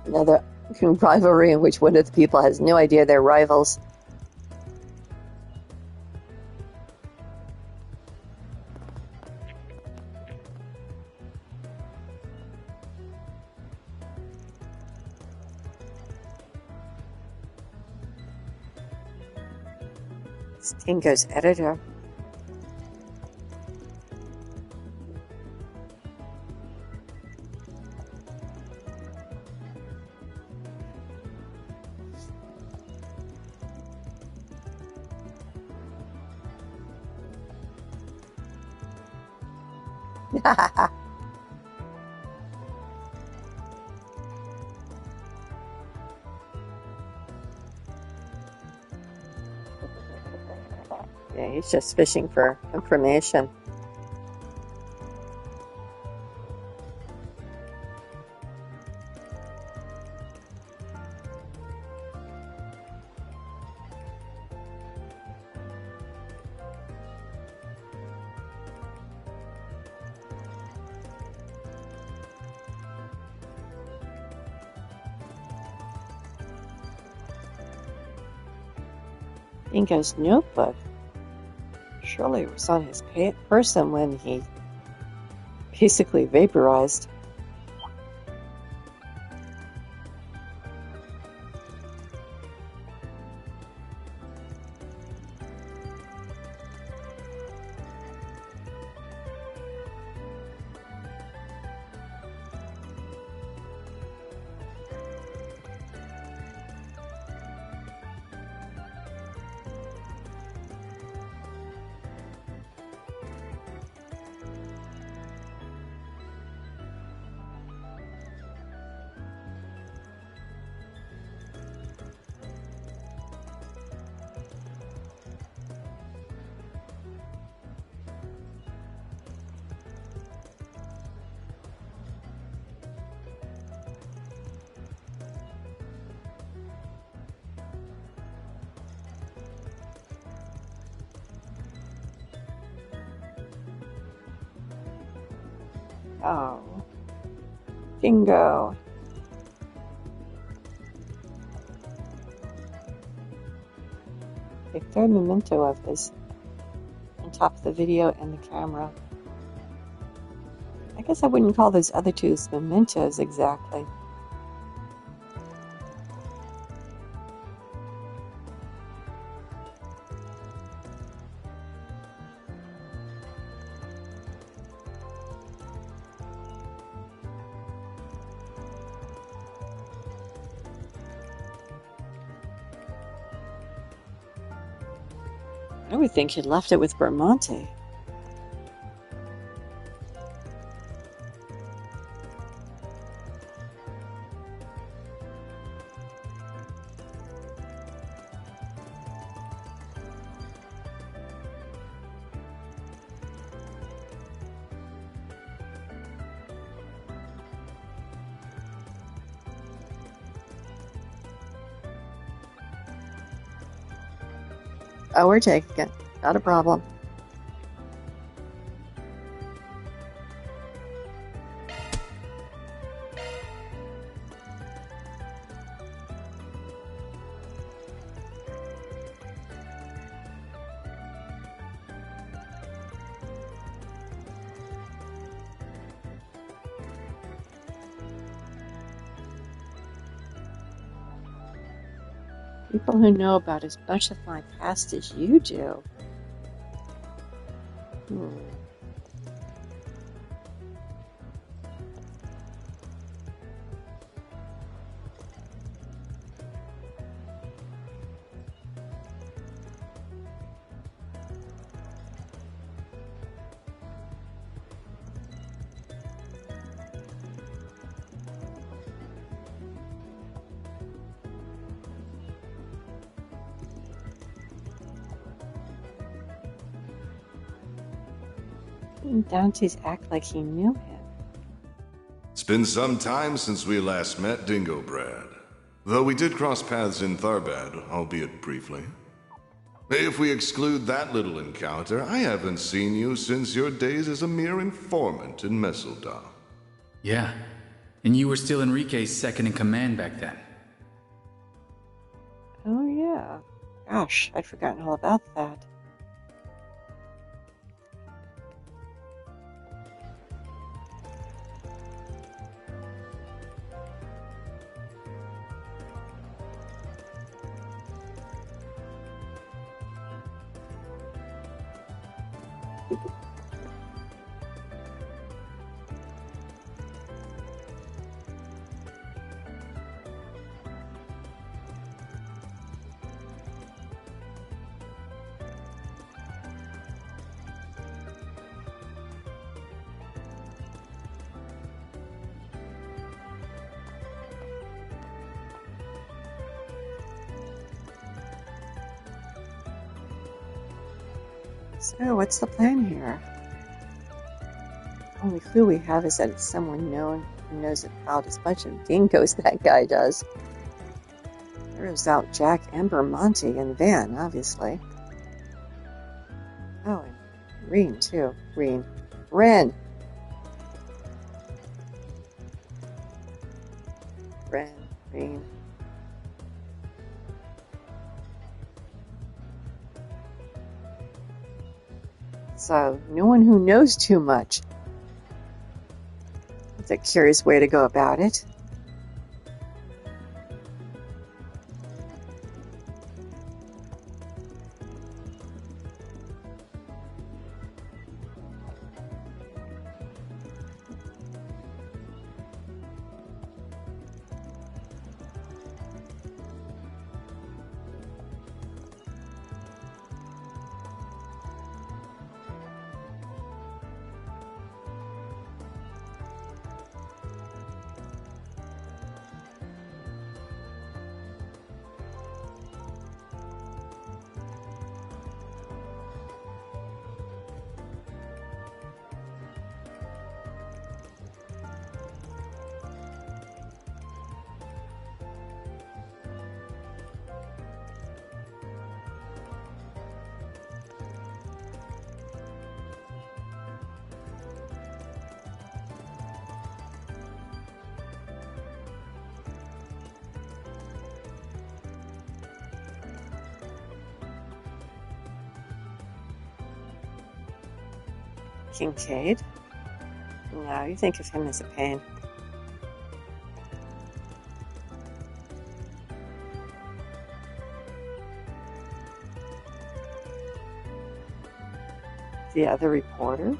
Another rivalry in which one of the people has no idea they're rivals. It's Dingo's editor. Yeah, he's just fishing for information. Dingo's notebook. Surely it was on his person when he basically vaporized. Oh, Dingo. A third memento of his on top of the video and the camera. I guess I wouldn't call those other two mementos exactly. I would think he'd left it with Bramante. Oh, we're taking it. Not a problem. People who know about as much of my past as you do. Dante's act like he knew him. It's been some time since we last met, Dingo Brad. Though we did cross paths in Tharbad, albeit briefly. If we exclude that little encounter, I haven't seen you since your days as a mere informant in Messeldar. Yeah, and you were still Enrique's second-in-command back then. Oh yeah. Gosh, I'd forgotten all about that. So, what's the plan here? Only clue we have is that it's someone known who knows about as much of dingoes that guy does. Throws out Jack, Amber, Monty, and Van, obviously. Oh, and Reen, too. Ren. Ren, Reen. So, no one who knows too much. That's a curious way to go about it. Kincaid? No, you think of him as a pain. The other reporter?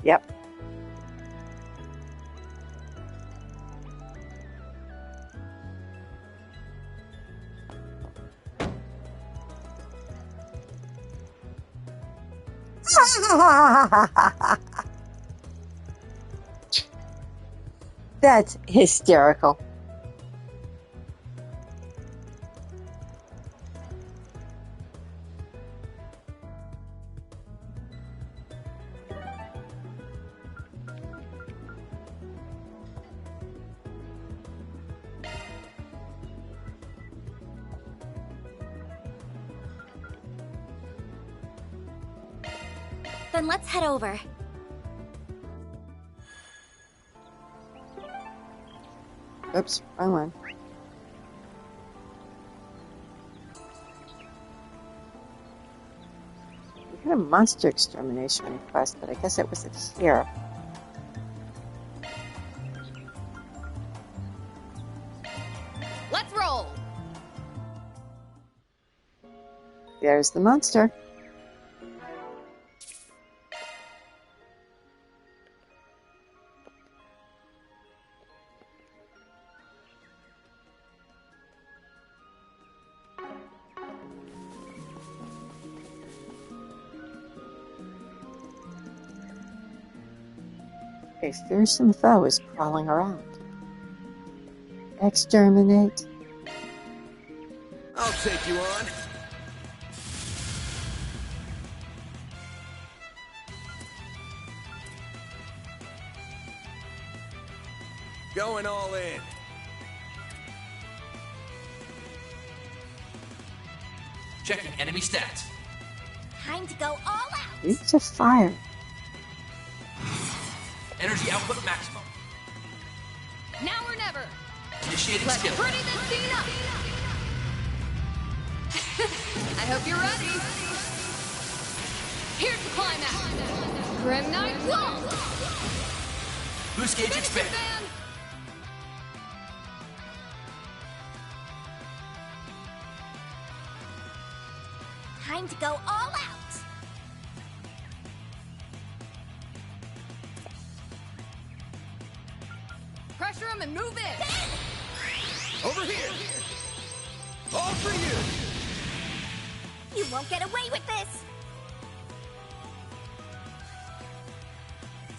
Yep. That's hysterical. Then let's head over. Oops, wrong one. We had a monster extermination request, but I guess it wasn't here. Let's roll! There's the monster. A fearsome foe is crawling around. Exterminate. I'll take you on. Going all in. Checking enemy stats. Time to go all out. Need to fire. Energy output maximum. Now or never! Initiating Let's skill. pretty this scene up! I hope you're ready! Here's the climax! Grim Night Wall! Boost gauge Finish it, expand. Van! Time to go all out! Pressure him and move in! Over here! All for you! You won't get away with this!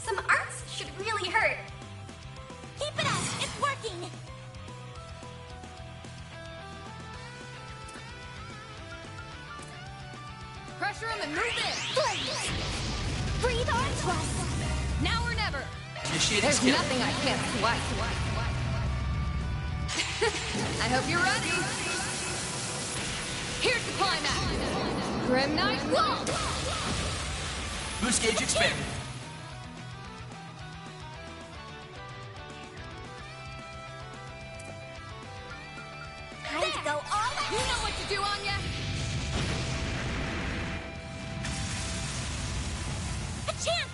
Some arts should really hurt. Keep it up! It's working! Pressure him and move in! Please! Breathe on trust! Now or never! Initiating There's skill. nothing I can't swipe. I hope you're ready. Here's the climax. Grim Knight Wall! Boost gauge expanded. Time to go all out! You know what to do, Anya! A chance!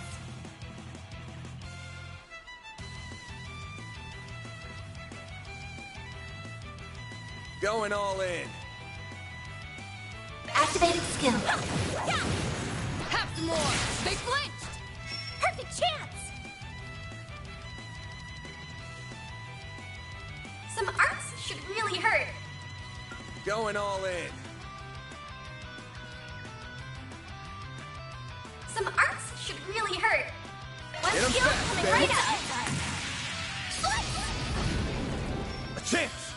Going all in. Activated skill. Have some more! They flinched! Perfect chance! Some arts should really hurt. Going all in. Some arts should really hurt. One Get 'em skill fast, coming babe. right up. A chance!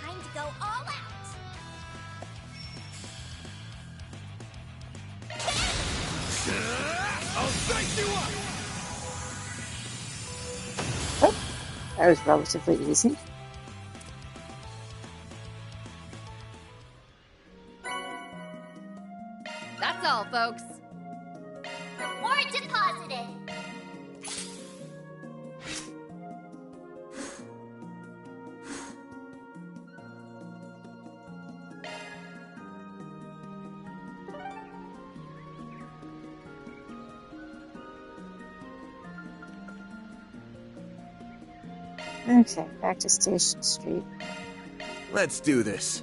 Time to go all out. I'll spice you up! That was relatively easy. That's all, folks. Reward deposited. Okay, back to Station Street. Let's do this.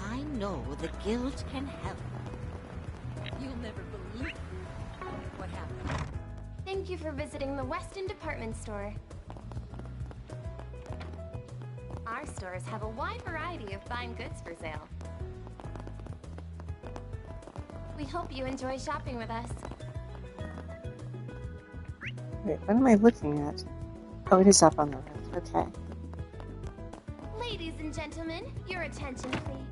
I know the guild can help. You'll never believe what happened. Thank you for visiting the Weston Department Store. Our stores have a wide variety of fine goods for sale. We hope you enjoy shopping with us. Wait, what am I looking at? Oh, it is up on the left. Okay. Ladies and gentlemen, your attention, please.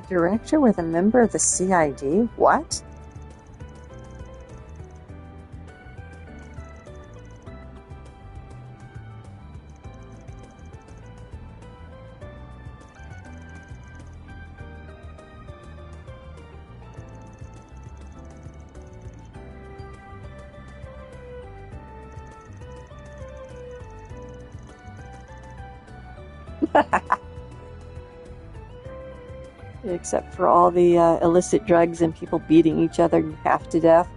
Director with a member of the CID? What? Except for all the illicit drugs and people beating each other half to death.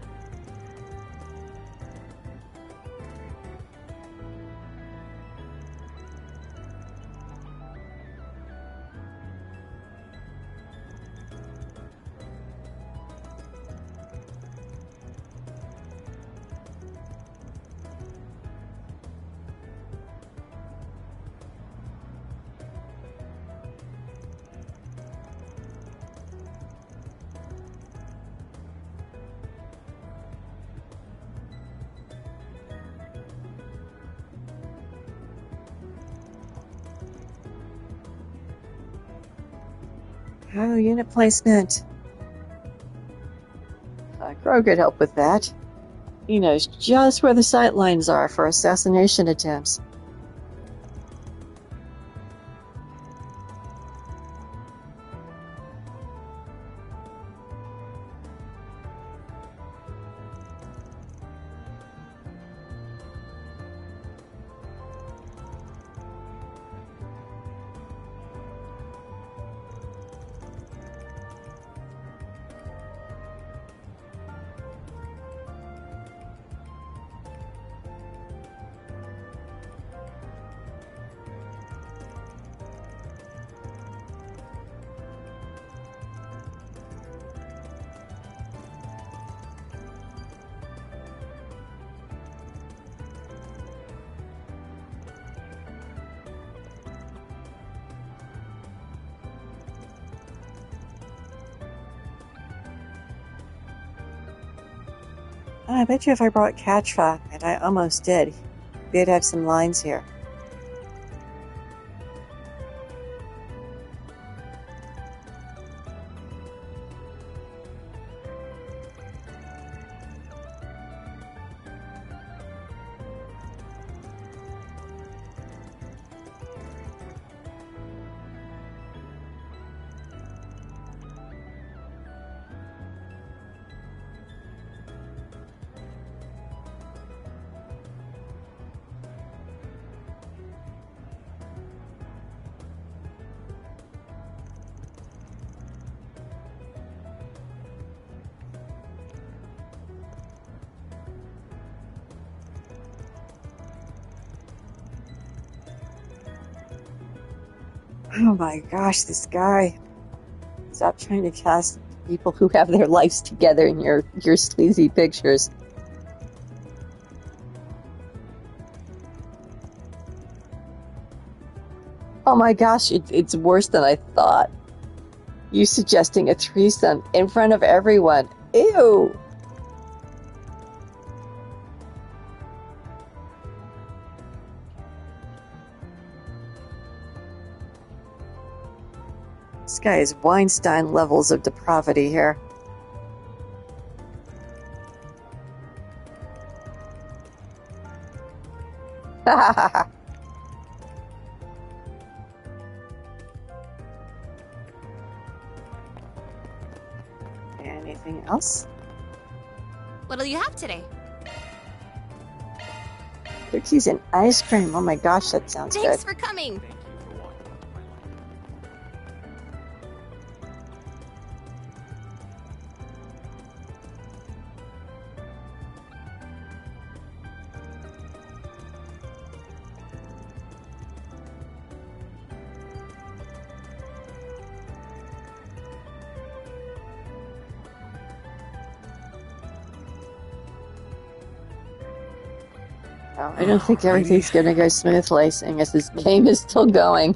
Oh, unit placement. Crow could help with that. He knows just where the sight lines are for assassination attempts. I bet you if I brought Catchfa, and I almost did, we'd have some lines here. Oh my gosh, this guy. Stop trying to cast people who have their lives together in your sleazy pictures. Oh my gosh, it's worse than I thought. You suggesting a threesome in front of everyone. Ew! This guy is Weinstein levels of depravity here. Anything else? What'll you have today? Cookies and ice cream. Oh my gosh, that sounds good. Thanks for coming. I don't think everything's going to go smoothly, seeing as this game is still going.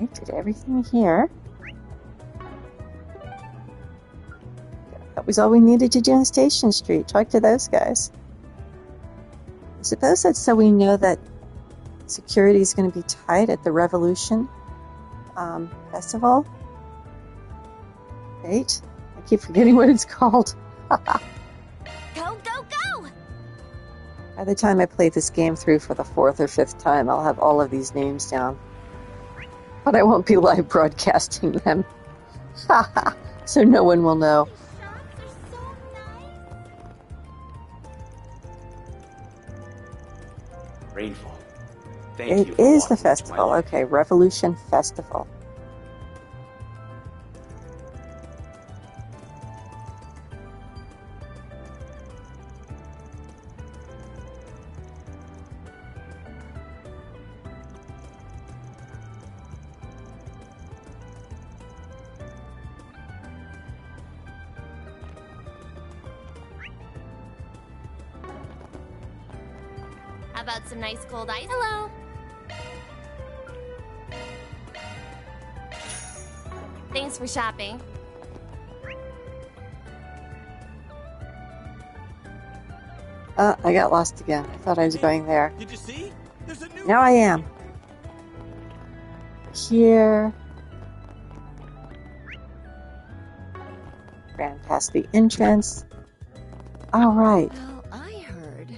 Okay, did everything here. That was all we needed to do on Station Street. Talk to those guys. I suppose that's so we know that security is going to be tight at the Revolution Festival. Wait, I keep forgetting what it's called. Go, go, go! By the time I play this game through for the 4th or 5th time, I'll have all of these names down. But I won't be live broadcasting them. So no one will know. Rainfall. Thank you It for is the walking into my festival. life. Okay, Revolution Festival. How about some nice cold ice? Hello. Thanks for shopping. I got lost again. I thought I was going there. Did you see? There's a new. Now I am. Here. Ran past the entrance. All right. Well, I heard.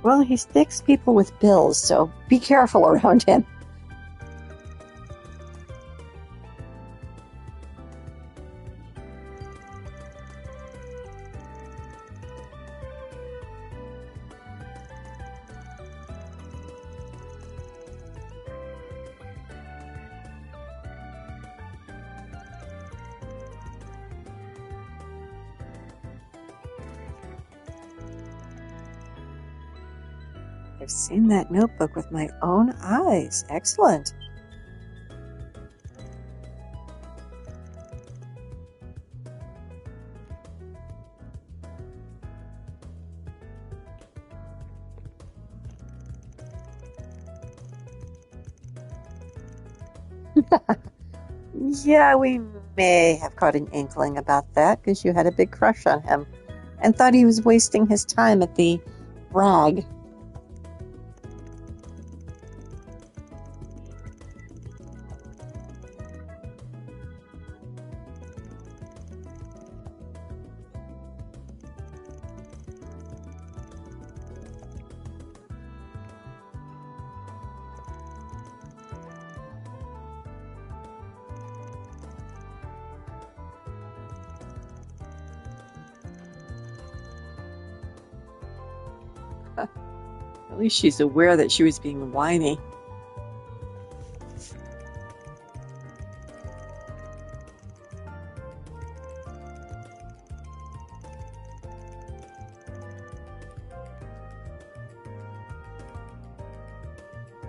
Well, he sticks people with bills, so be careful around him. I've seen that notebook with my own eyes. Excellent. Yeah, we may have caught an inkling about that because you had a big crush on him and thought he was wasting his time at the rag. At least she's aware that she was being whiny.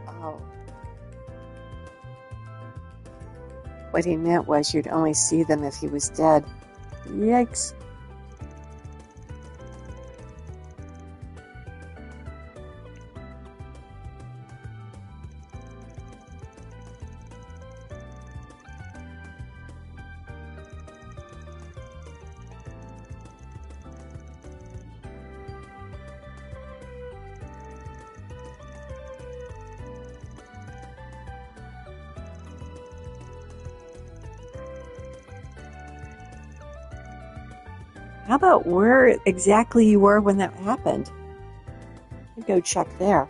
Oh. What he meant was you'd only see them if he was dead. Yikes. How about where exactly you were when that happened? I'd go check there.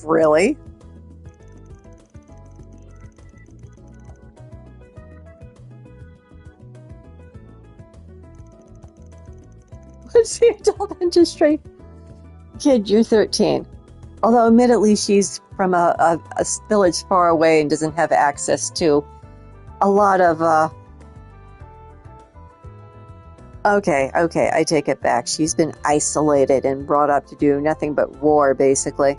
Really? What's the adult industry? Kid, you're 13. Although, admittedly, she's from a village far away and doesn't have access to a lot of, Okay, I take it back. She's been isolated and brought up to do nothing but war, basically.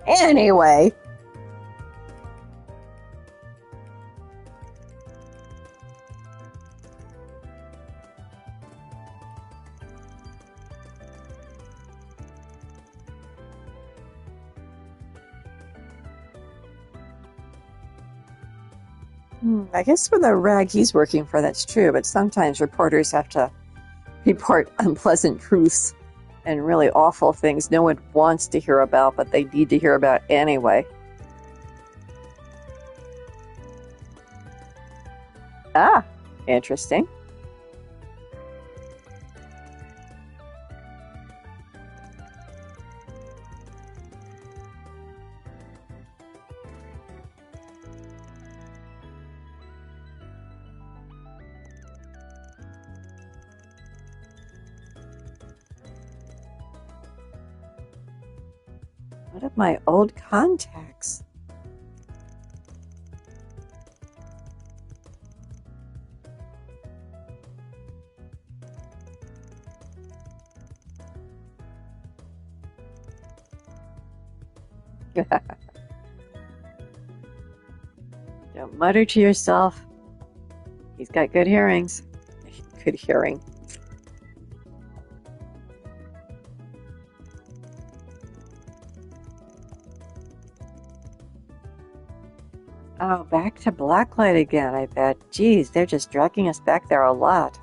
Anyway. I guess for the rag he's working for, that's true, but sometimes reporters have to report unpleasant truths and really awful things no one wants to hear about, but they need to hear about anyway. Ah, interesting. What of my old contacts? Don't mutter to yourself. He's got good hearings. Good hearing. Oh, back to Blacklight again, I bet. Geez, they're just dragging us back there a lot.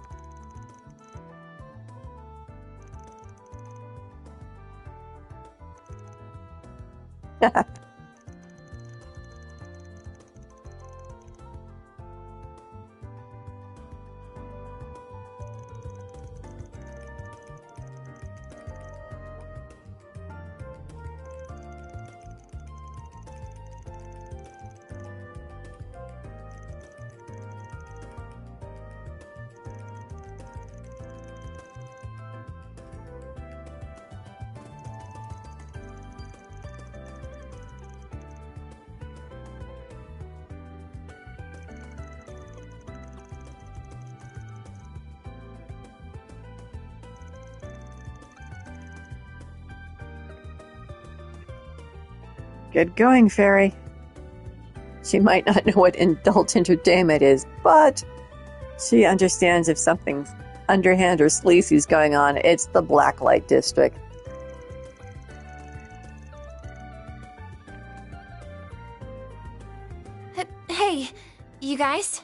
Good going, Fairy. She might not know what adult entertainment is, but she understands if something's underhand or sleazy's going on, it's the Blacklight District. Hey, you guys?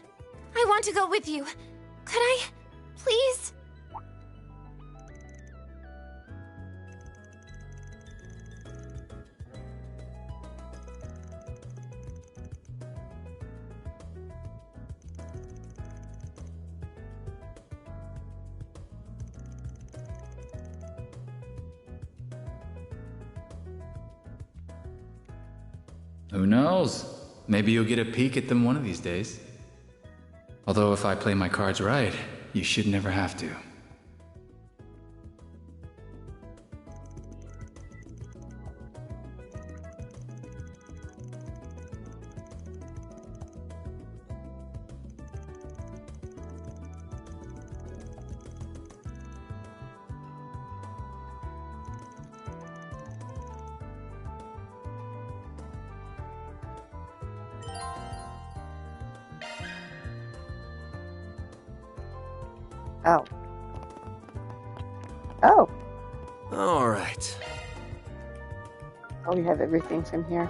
I want to go with you. Could I? Please? Who knows? Maybe you'll get a peek at them one of these days. Although if I play my cards right, you should never have to. Oh. Oh. All right. Oh, we have everything from here.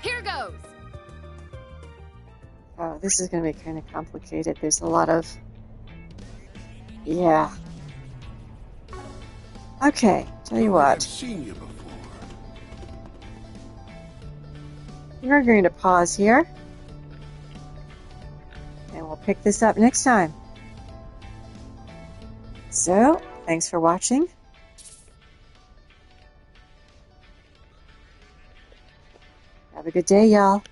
Here goes! Oh, this is going to be kind of complicated. There's a lot of... Yeah. Okay, tell you what. I've seen you before. We're going to pause here. And we'll pick this up next time. So, thanks for watching. Have a good day, y'all.